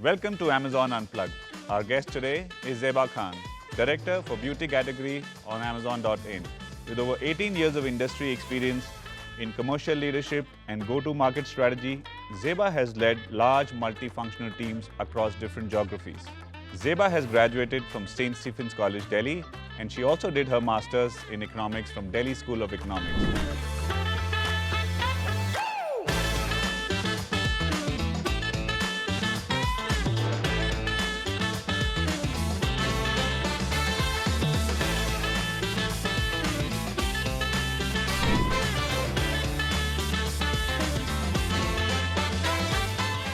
Welcome to Amazon Unplugged. Our guest today is Zeba Khan, Director for Beauty Category on Amazon.in. With over 18 years of industry experience in commercial leadership and go-to-market strategy, Zeba has led large multifunctional teams across different geographies. Zeba has graduated from St. Stephen's College, Delhi, and she also did her master's in economics from Delhi School of Economics.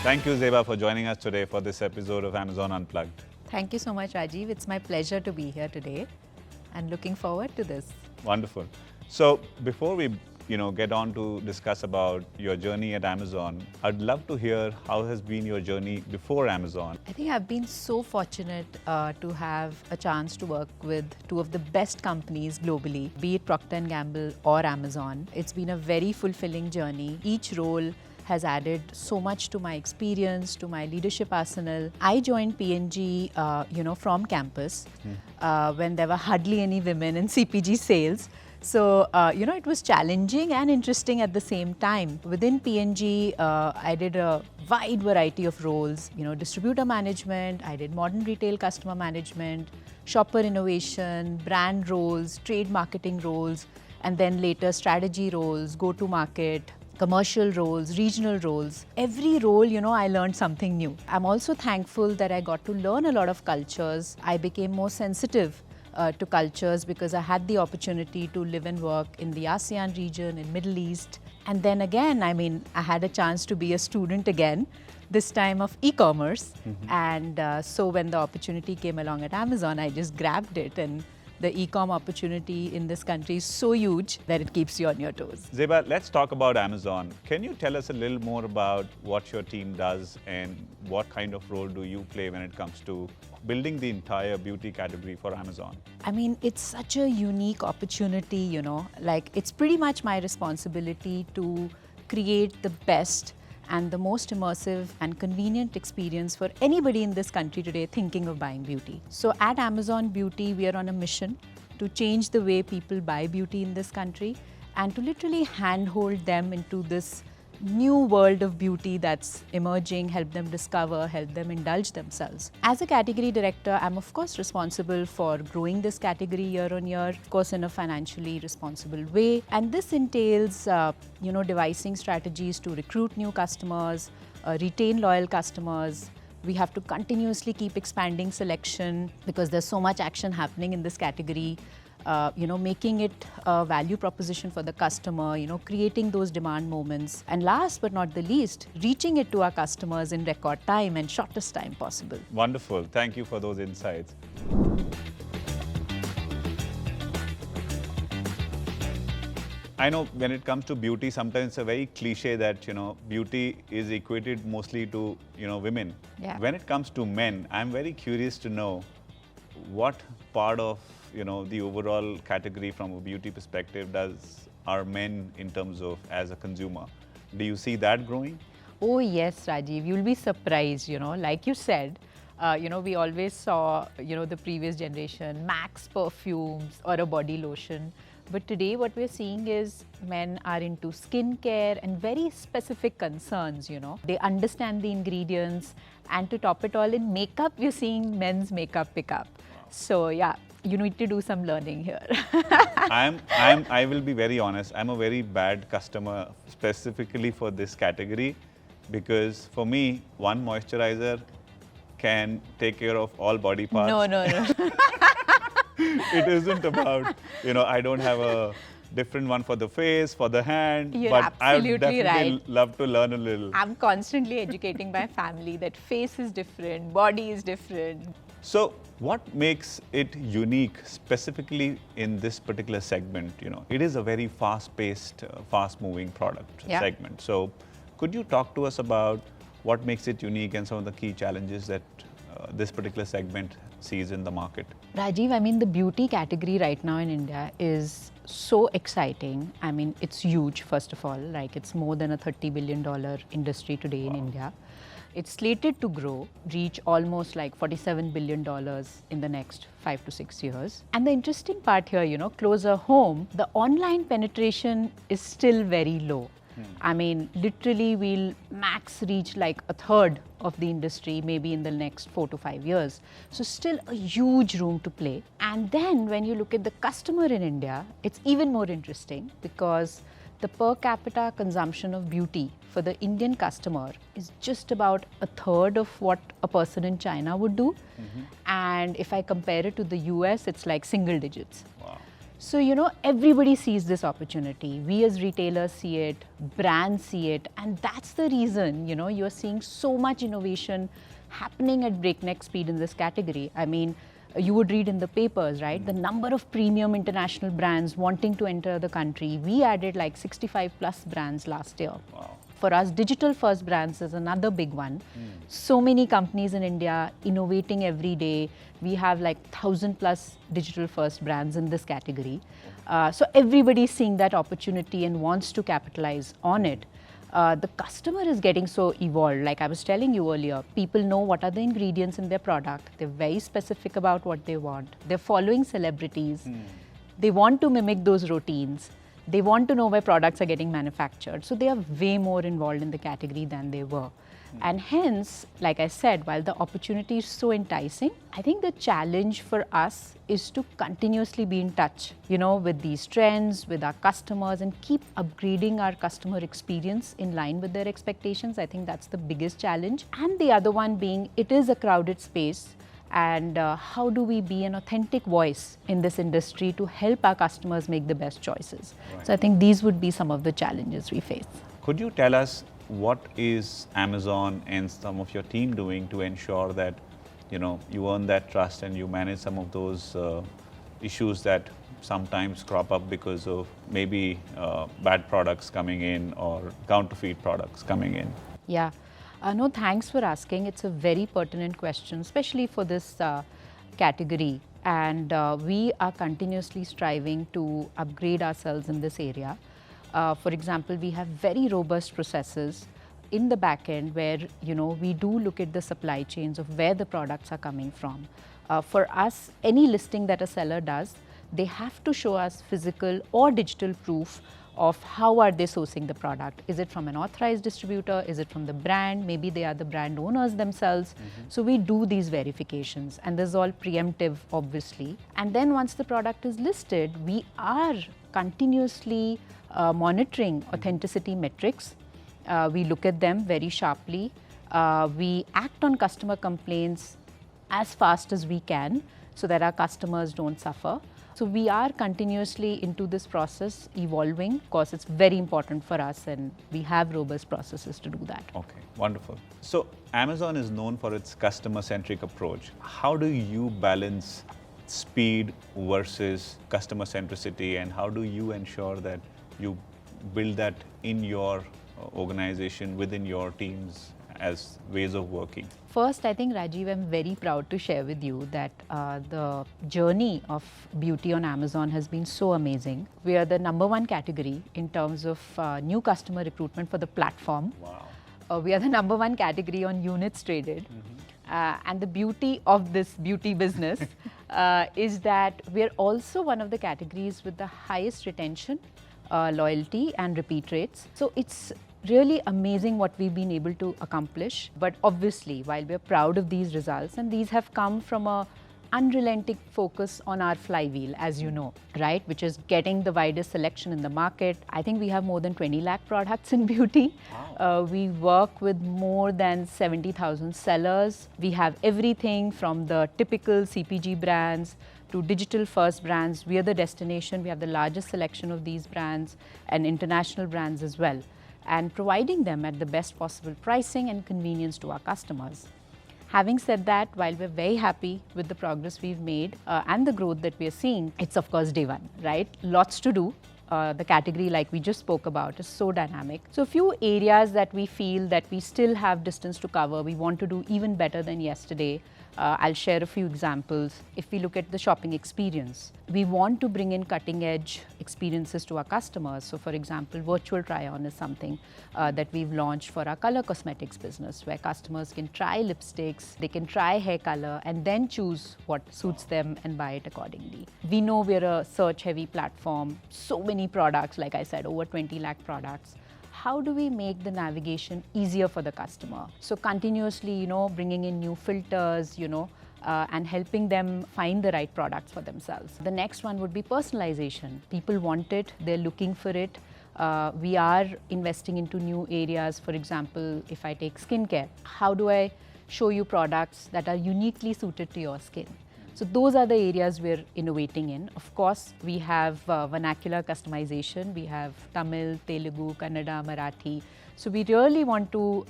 Thank you, Zeba, for joining us today for this episode of Amazon Unplugged. Thank you so much, Rajiv. It's my pleasure to be here today and looking forward to this. Wonderful. So before we get on to discuss about your journey at Amazon, I'd love to hear how has been your journey before Amazon. I think I've been so fortunate to have a chance to work with two of the best companies globally, be it Procter & Gamble or Amazon. It's been a very fulfilling journey. Each role has added so much to my experience, to my leadership arsenal. I joined P&G, from campus when there were hardly any women in CPG sales. So, it was challenging and interesting at the same time. Within P&G, I did a wide variety of roles, distributor management, I did modern retail customer management, shopper innovation, brand roles, trade marketing roles, and then later strategy roles, go-to-market, commercial roles, regional roles. Every role, I learned something new. I'm also thankful that I got to learn a lot of cultures. I became more sensitive to cultures because I had the opportunity to live and work in the ASEAN region, in Middle East. And then again, I had a chance to be a student again, this time of e-commerce. And so when the opportunity came along at Amazon, I just grabbed it, and the e-com opportunity in this country is so huge that it keeps you on your toes. Zeba, let's talk about Amazon. Can you tell us a little more about what your team does and what kind of role do you play when it comes to building the entire beauty category for Amazon? It's such a unique opportunity, it's pretty much my responsibility to create the best and the most immersive and convenient experience for anybody in this country today thinking of buying beauty. So at Amazon Beauty, we are on a mission to change the way people buy beauty in this country and to literally handhold them into this new world of beauty that's emerging, help them discover, help them indulge themselves. As a category director, I'm of course responsible for growing this category year on year, of course in a financially responsible way. And this entails, devising strategies to recruit new customers, retain loyal customers. We have to continuously keep expanding selection because there's so much action happening in this category. Making it a value proposition for the customer, creating those demand moments. And last but not the least, reaching it to our customers in record time and shortest time possible. Wonderful. Thank you for those insights. I know when it comes to beauty, sometimes it's a very cliche that, beauty is equated mostly to, women. Yeah. When it comes to men, I'm very curious to know what part of the overall category from a beauty perspective are men in terms of as a consumer. Do you see that growing? Oh yes, Rajiv, you'll be surprised, like you said, we always saw, the previous generation, Max perfumes or a body lotion. But today what we're seeing is men are into skincare and very specific concerns, They understand the ingredients, and to top it all, in makeup, we're seeing men's makeup pick up. So yeah, you need to do some learning here. I will be very honest, I'm a very bad customer specifically for this category because for me, one moisturizer can take care of all body parts. No. It isn't about, I don't have a different one for the face, for the hand, You're but I would absolutely definitely right. love to learn a little. I'm constantly educating my family that face is different, body is different. So what makes it unique specifically in this particular segment? It is a very fast-paced, fast-moving product segment. So could you talk to us about what makes it unique and some of the key challenges that this particular segment sees in the market? Rajiv, the beauty category right now in India is so exciting. It's huge, first of all. It's more than a $30 billion industry today in India. It's slated to grow, reach almost like $47 billion in the next 5 to 6 years. And the interesting part here, closer home, the online penetration is still very low. I mean, literally we'll max reach like a third of the industry maybe in the next 4 to 5 years. So still a huge room to play. And then when you look at the customer in India, it's even more interesting because the per capita consumption of beauty for the Indian customer is just about a third of what a person in China would do. And if I compare it to the US, it's like single digits. Wow. So, everybody sees this opportunity. We as retailers see it, brands see it, and that's the reason, you're seeing so much innovation happening at breakneck speed in this category. I mean, you would read in the papers, right? The number of premium international brands wanting to enter the country. We added like 65 plus brands last year. Wow. For us, digital first brands is another big one. So many companies in India innovating every day. We have like 1,000 plus digital first brands in this category. So everybody is seeing that opportunity and wants to capitalize on it. The customer is getting so evolved. Like I was telling you earlier, people know what are the ingredients in their product. They're very specific about what they want. They're following celebrities. They want to mimic those routines. They want to know where products are getting manufactured. So they are way more involved in the category than they were. And hence, like I said, while the opportunity is so enticing, I think the challenge for us is to continuously be in touch, with these trends, with our customers, and keep upgrading our customer experience in line with their expectations. I think that's the biggest challenge. And the other one being, it is a crowded space. And how do we be an authentic voice in this industry to help our customers make the best choices? Right. So I think these would be some of the challenges we face. Could you tell us what is Amazon and some of your team doing to ensure that you earn that trust and you manage some of those issues that sometimes crop up because of maybe bad products coming in or counterfeit products coming in? Yeah. No, thanks for asking. It's a very pertinent question, especially for this category. And we are continuously striving to upgrade ourselves in this area. For example, we have very robust processes in the back end where, we do look at the supply chains of where the products are coming from. For us, any listing that a seller does, they have to show us physical or digital proof of how are they sourcing the product. Is it from an authorized distributor? Is it from the brand? Maybe they are the brand owners themselves. So we do these verifications, and this is all preemptive, obviously. And then once the product is listed, we are continuously monitoring authenticity metrics. We look at them very sharply. We act on customer complaints as fast as we can so that our customers don't suffer. So we are continuously into this process, evolving. Of course, it's very important for us, and we have robust processes to do that. Okay, wonderful. So Amazon is known for its customer-centric approach. How do you balance speed versus customer centricity, and how do you ensure that you build that in your organization, within your teams as ways of working? First, I think, Rajiv, I'm very proud to share with you that the journey of beauty on Amazon has been so amazing. We are the #1 category in terms of new customer recruitment for the platform. Wow. We are the #1 category on units traded. And the beauty of this beauty business is that we are also one of the categories with the highest retention, loyalty and repeat rates. So it's really amazing what we've been able to accomplish. But obviously, while we're proud of these results, and these have come from a unrelenting focus on our flywheel, as you know, right? Which is getting the widest selection in the market. I think we have more than 20 lakh products in beauty. Wow. We work with more than 70,000 sellers. We have everything from the typical CPG brands to digital first brands. We are the destination. We have the largest selection of these brands and international brands as well, and providing them at the best possible pricing and convenience to our customers. Having said that, while we're very happy with the progress we've made and the growth that we're seeing, it's of course day one, right? Lots to do. the category, like we just spoke about, is so dynamic. So a few areas that we feel that we still have distance to cover, we want to do even better than yesterday. I'll share a few examples. If we look at the shopping experience, we want to bring in cutting edge experiences to our customers. So for example, virtual try-on is something that we've launched for our color cosmetics business, where customers can try lipsticks, they can try hair color, and then choose what suits them and buy it accordingly. We know we're a search heavy platform, so many products, like I said, over 20 lakh products. How do we make the navigation easier for the customer? So continuously, bringing in new filters, and helping them find the right products for themselves. The next one would be personalization. People want it, they're looking for it. We are investing into new areas. For example, if I take skincare, how do I show you products that are uniquely suited to your skin? So those are the areas we're innovating in. Of course, we have vernacular customization. We have Tamil, Telugu, Kannada, Marathi. So we really want to,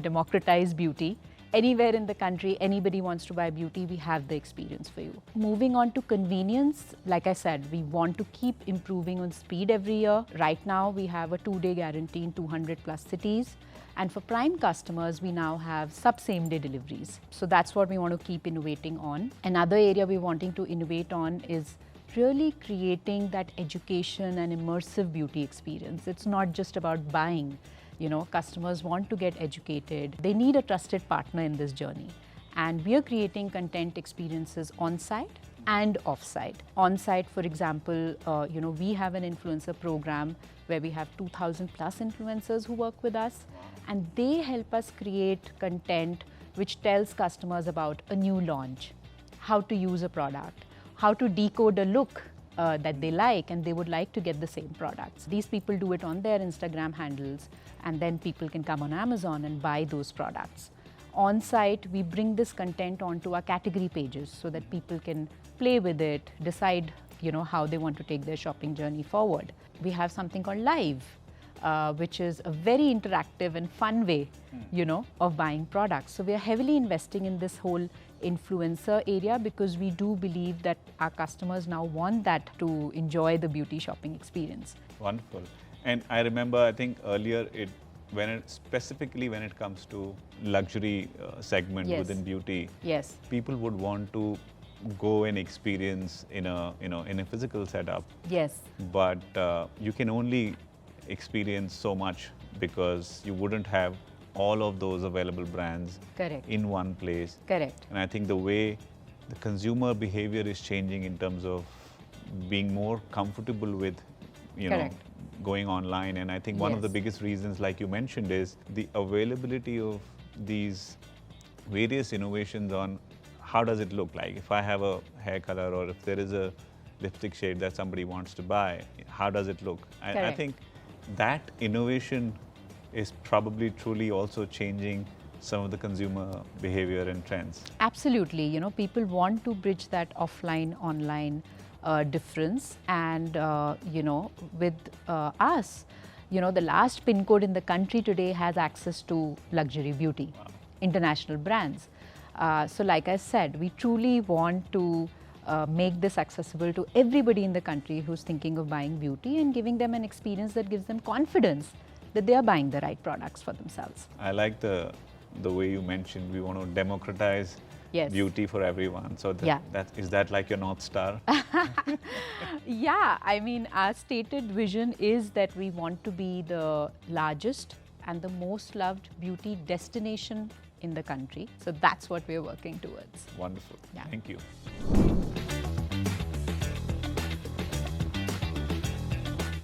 democratize beauty. Anywhere in the country, anybody wants to buy beauty, we have the experience for you. Moving on to convenience, like I said, we want to keep improving on speed every year. Right now, we have a 2-day guarantee in 200 plus cities. And for prime customers, we now have same-day deliveries. So that's what we want to keep innovating on. Another area we're wanting to innovate on is really creating that education and immersive beauty experience. It's not just about buying. Customers want to get educated. They need a trusted partner in this journey. And we are creating content experiences on-site and off-site. On-site, for example, we have an influencer program where we have 2,000 plus influencers who work with us, and they help us create content which tells customers about a new launch, how to use a product, how to decode a look that they like and they would like to get the same products. These people do it on their Instagram handles, and then people can come on Amazon and buy those products. On site, we bring this content onto our category pages so that people can play with it, decide how they want to take their shopping journey forward. We have something called Live, which is a very interactive and fun way, of buying products. So we are heavily investing in this whole influencer area because we do believe that our customers now want that to enjoy the beauty shopping experience. Wonderful. And I remember, I think earlier, specifically when it comes to luxury segment within beauty, people would want to go and experience in a physical setup. Yes. But you can only experience so much because you wouldn't have all of those available brands in one place. Correct. And I think the way the consumer behavior is changing in terms of being more comfortable with, going online. And I think one of the biggest reasons, like you mentioned, is the availability of these various innovations on how does it look like. If I have a hair color or if there is a lipstick shade that somebody wants to buy, how does it look? I think that innovation is probably truly also changing some of the consumer behavior and trends. Absolutely. People want to bridge that offline, online difference. And, with us, the last pin code in the country today has access to luxury beauty, international brands. So like I said, we truly want to make this accessible to everybody in the country who's thinking of buying beauty and giving them an experience that gives them confidence that they are buying the right products for themselves. I like the way you mentioned we want to democratize beauty for everyone. So is that like your North Star? Yeah, I mean, our stated vision is that we want to be the largest and the most loved beauty destination in the country. So that's what we're working towards. Wonderful. Yeah. Thank you.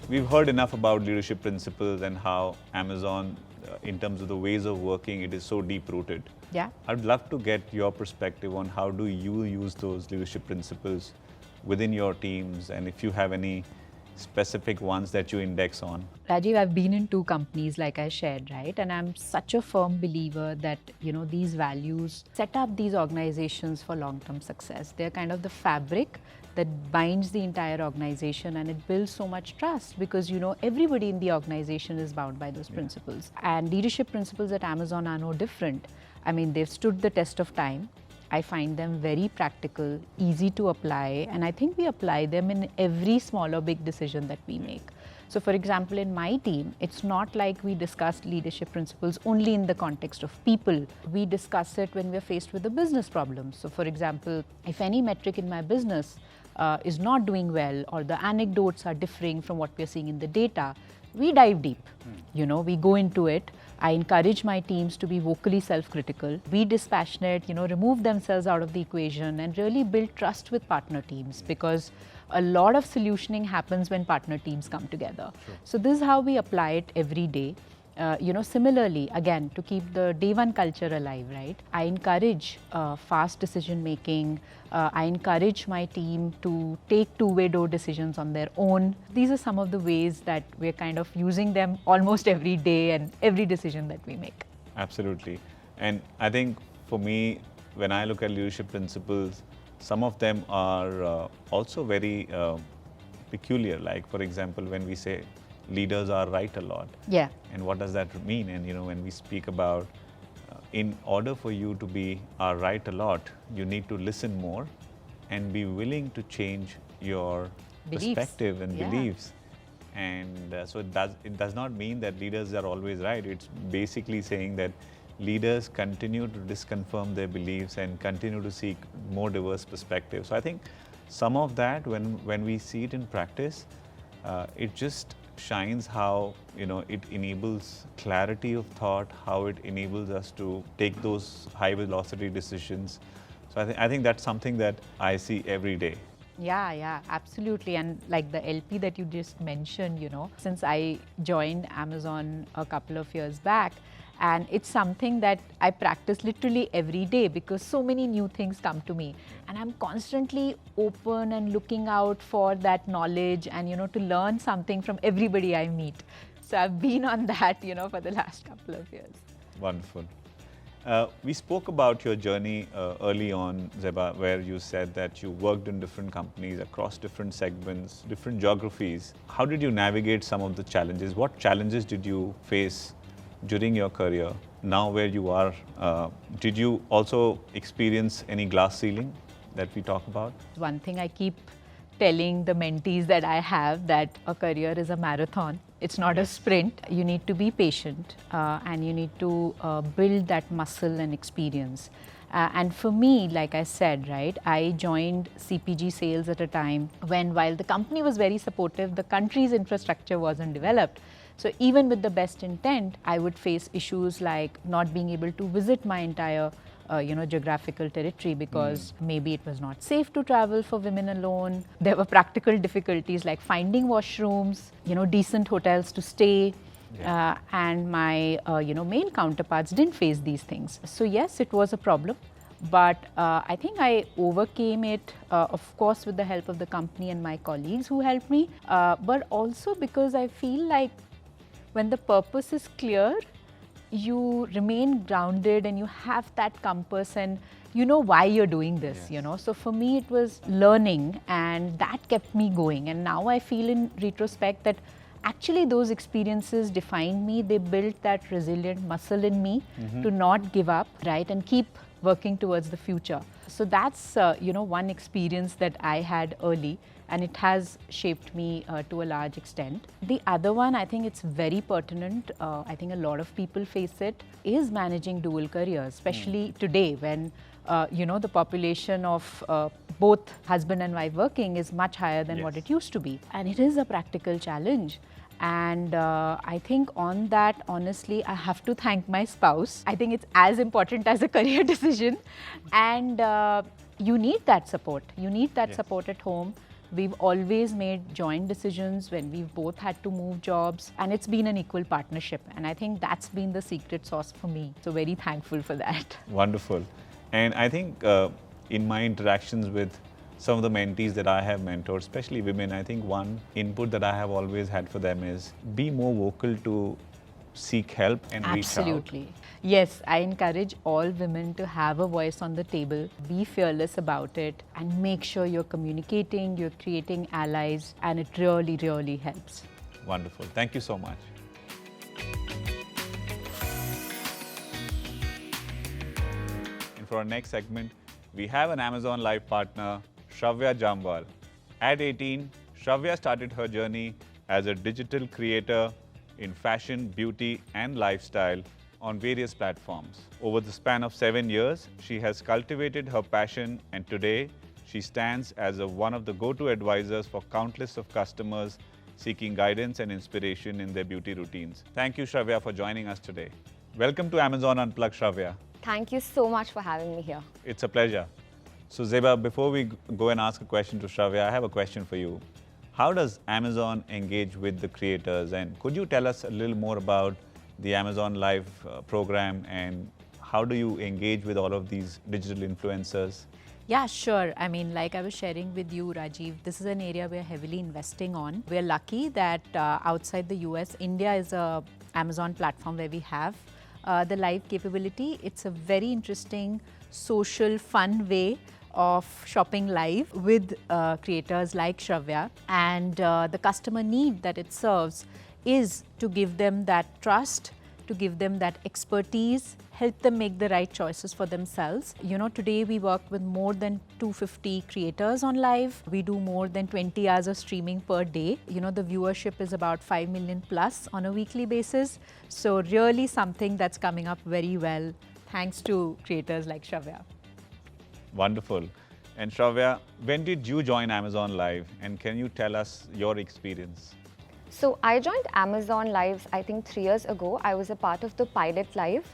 We've heard enough about leadership principles and how Amazon, in terms of the ways of working, it is so deep-rooted. Yeah. I'd love to get your perspective on how do you use those leadership principles within your teams, and if you have any specific ones that you index on. Rajiv, I've been in 2 companies like I shared, right? And I'm such a firm believer that, these values set up these organizations for long-term success. They're kind of the fabric that binds the entire organization, and it builds so much trust because, everybody in the organization is bound by those principles. And leadership principles at Amazon are no different. I mean, they've stood the test of time. I find them very practical, easy to apply, and I think we apply them in every small or big decision that we make. So for example, in my team, it's not like we discuss leadership principles only in the context of people. We discuss it when we're faced with a business problem. So for example, if any metric in my business is not doing well, or the anecdotes are differing from what we're seeing in the data, we dive deep. We go into it. I encourage my teams to be vocally self-critical, be dispassionate, remove themselves out of the equation and really build trust with partner teams, because a lot of solutioning happens when partner teams come together. Sure. So this is how we apply it every day. Similarly, again, to keep the day one culture alive, right? I encourage fast decision making. I encourage my team to take two-way door decisions on their own. These are some of the ways that we're kind of using them almost every day and every decision that we make. Absolutely. And I think for me, when I look at leadership principles, some of them are also very peculiar. Like, for example, when we say leaders are right a lot. Yeah. And what does that mean? And when we speak about in order for you to be right a lot, you need to listen more and be willing to change your perspective and beliefs. And so it does not mean that leaders are always right. It's basically saying that leaders continue to disconfirm their beliefs and continue to seek more diverse perspectives. So I think some of that, when we see it in practice, it just shines how it enables clarity of thought, how it enables us to take those high velocity decisions. So I think that's something that I see every day. Yeah, absolutely. And like the LP that you just mentioned, since I joined Amazon a couple of years back, and it's something that I practice literally every day, because so many new things come to me and I'm constantly open and looking out for that knowledge and to learn something from everybody I meet. So I've been on that for the last couple of years. Wonderful. We spoke about your journey early on, Zeba, where you said that you worked in different companies across different segments, different geographies. How did you navigate some of the challenges? What challenges did you face during your career? Now where you are, did you also experience any glass ceiling that we talk about? One thing I keep telling the mentees that I have, that a career is a marathon. It's not a sprint. You need to be patient and you need to build that muscle and experience. And for me, like I said, right, I joined CPG sales at a time when, while the company was very supportive, the country's infrastructure wasn't developed. So even with the best intent, I would face issues like not being able to visit my entire geographical territory, because maybe it was not safe to travel for women alone. There were practical difficulties like finding washrooms, decent hotels to stay. And my male counterparts didn't face these things. So yes, it was a problem, but I think I overcame it, of course, with the help of the company and my colleagues who helped me, but also because I feel like when the purpose is clear, you remain grounded and you have that compass and you know why you're doing this, So for me, it was learning, and that kept me going. And now I feel in retrospect that actually those experiences defined me. They built that resilient muscle in me to not give up, right, and keep working towards the future. So that's, one experience that I had early, and it has shaped me to a large extent. The other one, I think it's very pertinent, I think a lot of people face it, is managing dual careers, especially today when, the population of both husband and wife working is much higher than what it used to be. And it is a practical challenge. And I think on that, honestly, I have to thank my spouse. I think it's as important as a career decision. And you need that support. You need that support at home. We've always made joint decisions when we've both had to move jobs, and it's been an equal partnership. And I think that's been the secret sauce for me. So very thankful for that. Wonderful. And I think in my interactions with some of the mentees that I have mentored, especially women, I think one input that I have always had for them is be more vocal to seek help and reach out. Absolutely. Yes, I encourage all women to have a voice on the table, be fearless about it, and make sure you're communicating, you're creating allies, and it really, really helps. Wonderful. Thank you so much. And for our next segment, we have an Amazon Live partner, Shravya Jamwal. At 18, Shravya started her journey as a digital creator in fashion, beauty, and lifestyle on various platforms. Over the span of 7 years, she has cultivated her passion, and today she stands as one of the go-to advisors for countless of customers seeking guidance and inspiration in their beauty routines. Thank you, Shravya, for joining us today. Welcome to Amazon Unplugged, Shravya. Thank you so much for having me here. It's a pleasure. So Zeba, before we go and ask a question to Shravya, I have a question for you. How does Amazon engage with the creators? And could you tell us a little more about the Amazon Live program, and how do you engage with all of these digital influencers? Yeah, sure. I mean, like I was sharing with you, Rajiv, this is an area we're heavily investing on. We're lucky that outside the US, India is a Amazon platform where we have the live capability. It's a very interesting, social, fun way of shopping live with creators like Shravya. And the customer need that it serves is to give them that trust, to give them that expertise, help them make the right choices for themselves. You know, today we work with more than 250 creators on live. We do more than 20 hours of streaming per day. You know, the viewership is about 5 million plus on a weekly basis. So really something that's coming up very well thanks to creators like Shravya. Wonderful. And Shravya, when did you join Amazon Live, and can you tell us your experience? So I joined Amazon Live, I think 3 years ago. I was a part of the pilot live,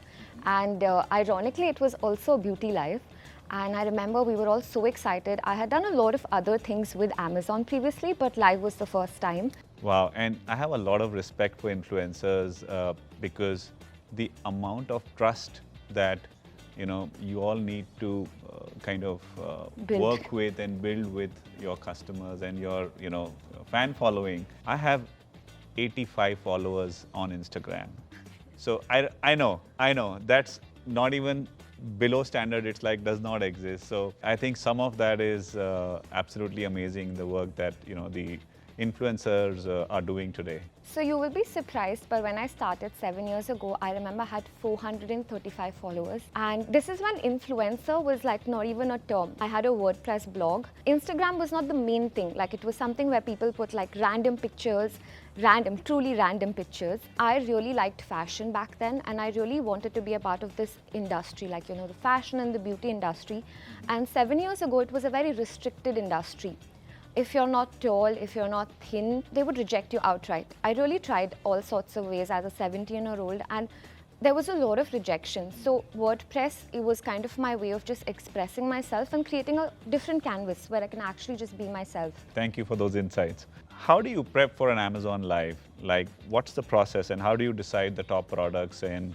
and ironically it was also a beauty live. And I remember we were all so excited. I had done a lot of other things with Amazon previously, but live was the first time. Wow, and I have a lot of respect for influencers because the amount of trust that you all need to work with and build with your customers and your fan following. I have 85 followers on Instagram. So I know that's not even below standard. It's like does not exist. So I think some of that is absolutely amazing, the work that the influencers are doing today. So you will be surprised, but when I started 7 years ago, I remember I had 435 followers. And this is when influencer was like not even a term. I had a WordPress blog. Instagram was not the main thing. Like it was something where people put like random pictures, truly random pictures. I really liked fashion back then, and I really wanted to be a part of this industry, like the fashion and the beauty industry. And 7 years ago, it was a very restricted industry. If you're not tall, if you're not thin, they would reject you outright. I really tried all sorts of ways as a 17-year-old, and there was a lot of rejection. So WordPress, it was kind of my way of just expressing myself and creating a different canvas where I can actually just be myself. Thank you for those insights. How do you prep for an Amazon Live? Like, what's the process, and how do you decide the top products and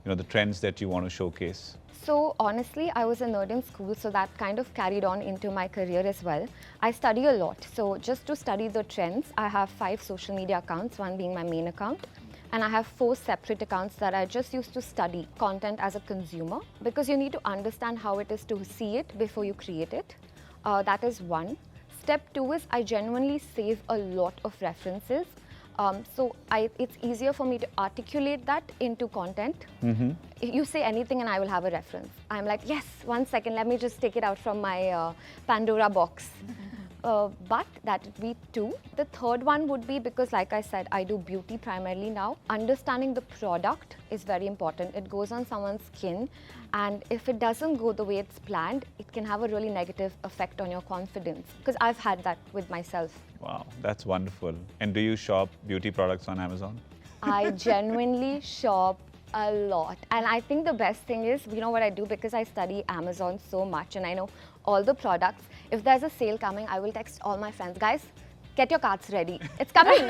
the trends that you want to showcase? So honestly, I was a nerd in school, so that kind of carried on into my career as well. I study a lot. So just to study the trends, I have 5 social media accounts, one being my main account. And I have 4 separate accounts that I just used to study content as a consumer, because you need to understand how it is to see it before you create it. That is one. Step 2 is I genuinely save a lot of references. So it's easier for me to articulate that into content. Mm-hmm. You say anything and I will have a reference. I'm like, yes, 1 second, let me just take it out from my Pandora box. But that would be 2. The third one would be, because like I said, I do beauty primarily now. Understanding the product is very important. It goes on someone's skin, and if it doesn't go the way it's planned, it can have a really negative effect on your confidence, because I've had that with myself. Wow, that's wonderful. And do you shop beauty products on Amazon? I genuinely shop a lot. And I think the best thing is, what I do, because I study Amazon so much and I know all the products. If there's a sale coming, I will text all my friends, guys, get your carts ready. It's coming.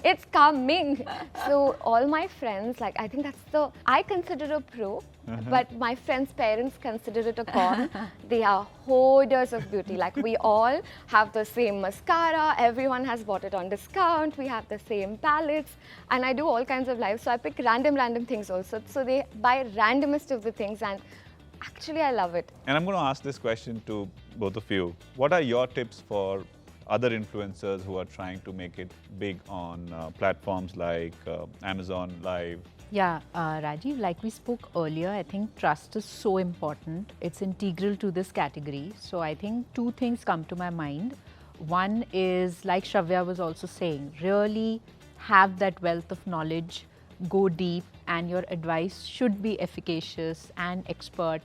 It's coming. So all my friends, like, I think that's I consider a pro, but my friends' parents consider it a con. They are hoarders of beauty. Like, we all have the same mascara. Everyone has bought it on discount. We have the same palettes. And I do all kinds of lives. So I pick random things also. So they buy randomest of the things, and actually I love it. And I'm going to ask this question to both of you. What are your tips for other influencers who are trying to make it big on platforms like Amazon Live? Yeah, Rajiv, like we spoke earlier, I think trust is so important. It's integral to this category. So I think two things come to my mind. One is, like Shravya was also saying, really have that wealth of knowledge, go deep, and your advice should be efficacious and expert,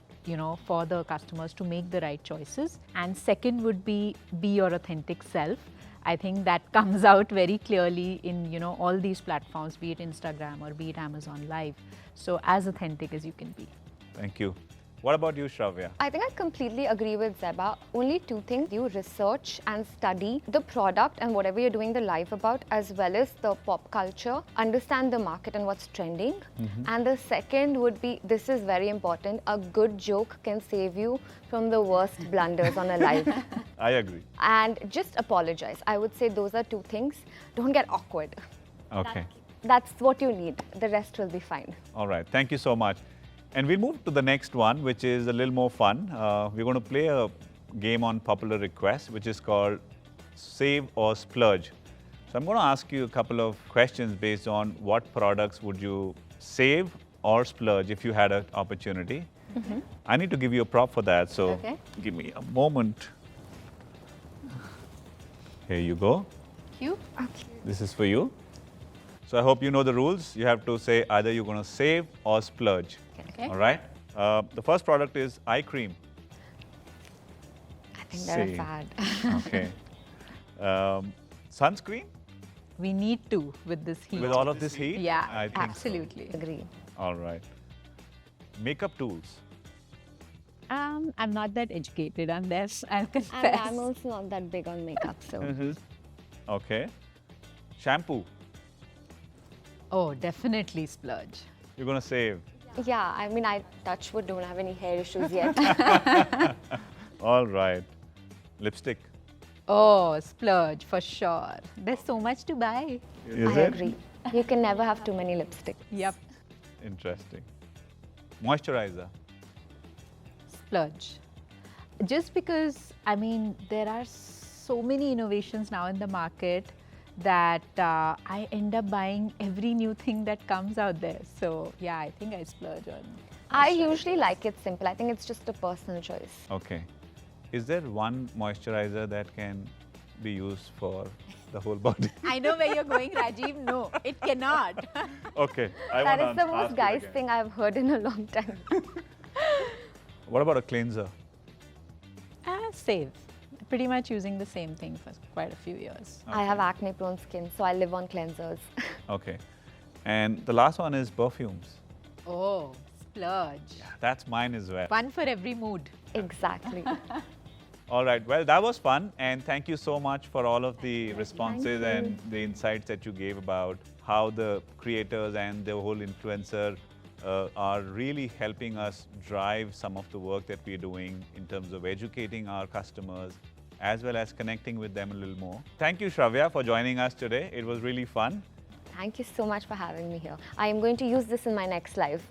for the customers to make the right choices. And second would be your authentic self. I think that comes out very clearly in, all these platforms, be it Instagram or be it Amazon Live. So as authentic as you can be. Thank you. What about you, Shravya? I think I completely agree with Zeba. Only two things: you research and study the product and whatever you're doing the live about, as well as the pop culture, understand the market and what's trending. And the second would be, this is very important, a good joke can save you from the worst blunders on a live. I agree. And just apologize. I would say those are two things. Don't get awkward. Okay. That's what you need. The rest will be fine. All right. Thank you so much. And we'll move to the next one, which is a little more fun. We're going to play a game on popular request, which is called Save or Splurge. So I'm going to ask you a couple of questions based on what products would you save or splurge if you had an opportunity. I need to give you a prop for that, so give me a moment. Here you go. Thank you. This is for you. So I hope you know the rules. You have to say either you're going to save or splurge. Okay. All right. The first product is eye cream. I think they're Save. bad. Okay. Sunscreen We need to with this heat. with all of this heat. Yeah, I think absolutely. Agree. So. All right. Makeup tools. I'm not that educated on this, I'll And confess. I'm also not that big on makeup, so. Okay. Shampoo. Oh, definitely splurge. You're going to save. Yeah, I mean, I touch wood, don't have any hair issues yet. All right. Lipstick. Oh, splurge for sure. There's so much to buy. Is I it? agree. You can never have too many lipsticks. Yep. Interesting. Moisturizer. Splurge. Just because, I mean, there are so many innovations now in the market that I end up buying every new thing that comes out there. So, yeah, I think I splurge on. I usually like it simple. I think it's just a personal choice. Okay. Is there one moisturizer that can be used for the whole body? I know where you're going, Rajiv. No, it cannot. Okay. I That wanna is the ask most it guys again. thing I've heard in a long time. What about a cleanser? Save. Pretty much using the same thing for quite a few years. I have acne prone skin, so I live on cleansers. Okay. And the last one is perfumes. Oh, splurge. That's mine as well. One for every mood. Exactly. All right. Well, that was fun. And thank you so much for all of the responses Thank you. and the insights that you gave about how the creators and the whole influencer are really helping us drive some of the work that we're doing in terms of educating our customers as well as connecting with them a little more. Thank you, Shravya, for joining us today. It was really fun. Thank you so much for having me here. I am going to use this in my next live.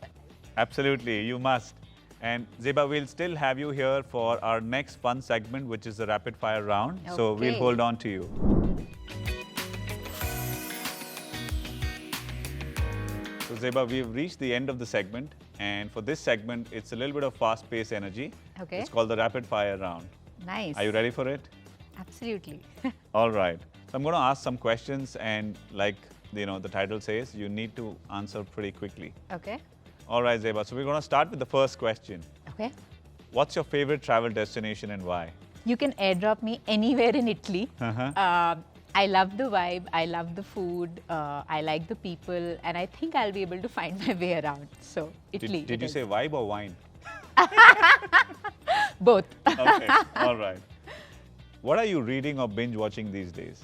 Absolutely, you must. And Zeba, we'll still have you here for our next fun segment, which is the rapid fire round. So we'll Okay. hold on to you. So Zeba, we've reached the end of the segment. And for this segment, it's a little bit of fast-paced energy. Okay. It's called the rapid fire round. Nice. Are you ready for it? Absolutely. All right. So I'm going to ask some questions, and like the title says, you need to answer pretty quickly. Okay. All right, Zeba. So we're going to start with the first question. Okay. What's your favorite travel destination and why? You can airdrop me anywhere in Italy. Uh-huh. I love the vibe, I love the food, I like the people, and I think I'll be able to find my way around. So, Italy. Did it you is. say vibe or wine? Both. Okay. All right. What are you reading or binge watching these days?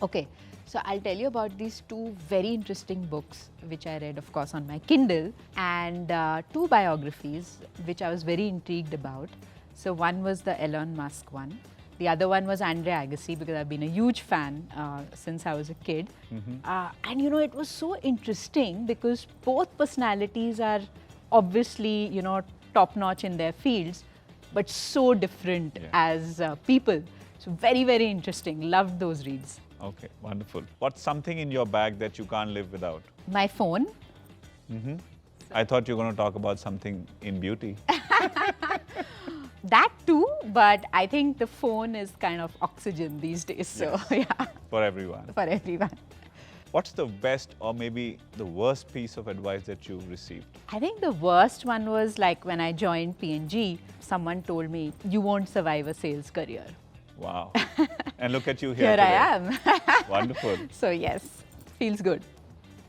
Okay, so I'll tell you about these two very interesting books, which I read, of course, on my Kindle, and two biographies, which I was very intrigued about. So one was the Elon Musk one. The other one was Andre Agassi, because I've been a huge fan since I was a kid. And it was so interesting because both personalities are obviously, top-notch in their fields, but so different as people. So very, very interesting. Loved those reads. Okay, wonderful. What's something in your bag that you can't live without? My phone, I thought you were going to talk about something in beauty. That too, but I think the phone is kind of oxygen these days. So yeah, For everyone. for everyone. What's the best or maybe the worst piece of advice that you've received? I think the worst one was like when I joined P&G, someone told me, you won't survive a sales career. Wow. And look at you here Here today. I am. Wonderful. So yes, feels good.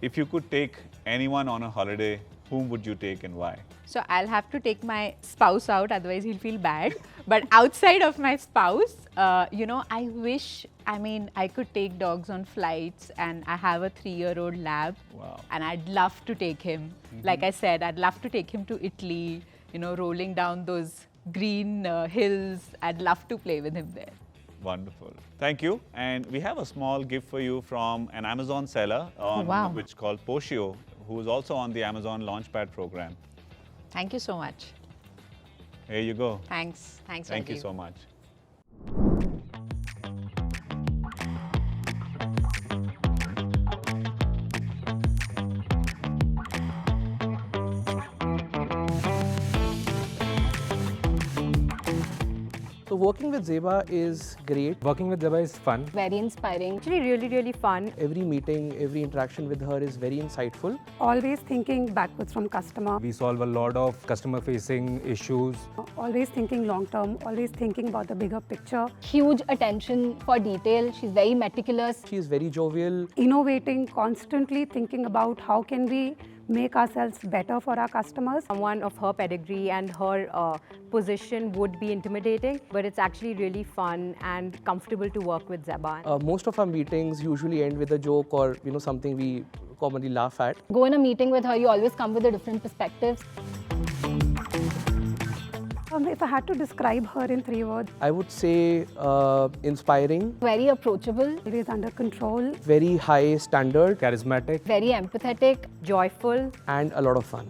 If you could take anyone on a holiday, whom would you take and why? So I'll have to take my spouse out, otherwise he'll feel bad. But outside of my spouse, I wish, I could take dogs on flights, and I have a 3-year-old lab. Wow. And I'd love to take him. Like I said, I'd love to take him to Italy, rolling down those green hills. I'd love to play with him there. Wonderful. Thank you. And we have a small gift for you from an Amazon seller which is called Poshio, who is also on the Amazon Launchpad program. Thank you so much. Here you go. Thanks. Thanks, Thank you Rajiv. so much. So working with Zeba is great. Working with Zeba is fun. Very inspiring. Actually really, really fun. Every meeting, every interaction with her is very insightful. Always thinking backwards from customer, We solve a lot of customer-facing issues. always thinking long term, always thinking about the bigger picture, Huge attention for detail. She's very meticulous. She is very jovial. innovating, constantly thinking about how can we make ourselves better for our customers. Someone of her pedigree and her position would be intimidating, but it's actually really fun and comfortable to work with Zeba. Most of our meetings usually end with a joke or something we commonly laugh at. Go in a meeting with her, you always come with a different perspectives. If I had to describe her in 3 words, I would say inspiring, Very approachable, always under control, very high standard, Charismatic. very empathetic. Joyful. and a lot of fun.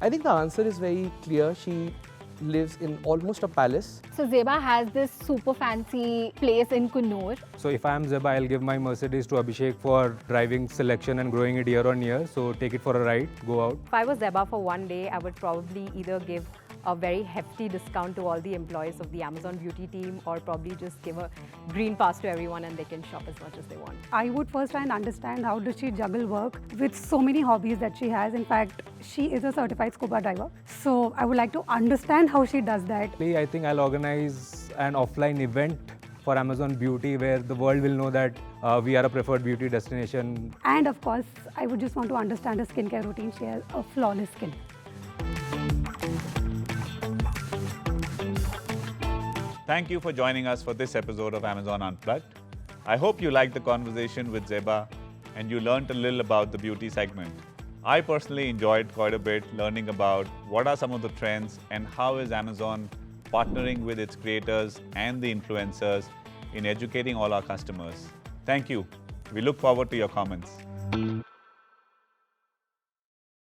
I think the answer is very clear. She lives in almost a palace. So Zeba has this super fancy place in Kunnoor. So if I am Zeba, I'll give my Mercedes to Abhishek for driving selection and growing it year on year. So take it for a ride, go out. If I was Zeba for one day, I would probably either give a very hefty discount to all the employees of the Amazon beauty team, or probably just give a green pass to everyone and they can shop as much as they want. I would first try and understand how does she juggle work with so many hobbies that she has. In fact, she is a certified scuba diver. So I would like to understand how she does that. I think I'll organize an offline event for Amazon Beauty where the world will know that we are a preferred beauty destination. And of course, I would just want to understand her skincare routine. She has a flawless skin. Thank you for joining us for this episode of Amazon Unplugged. I hope you liked the conversation with Zeba and you learned a little about the beauty segment. I personally enjoyed quite a bit learning about what are some of the trends and how is Amazon partnering with its creators and the influencers in educating all our customers. Thank you. We look forward to your comments.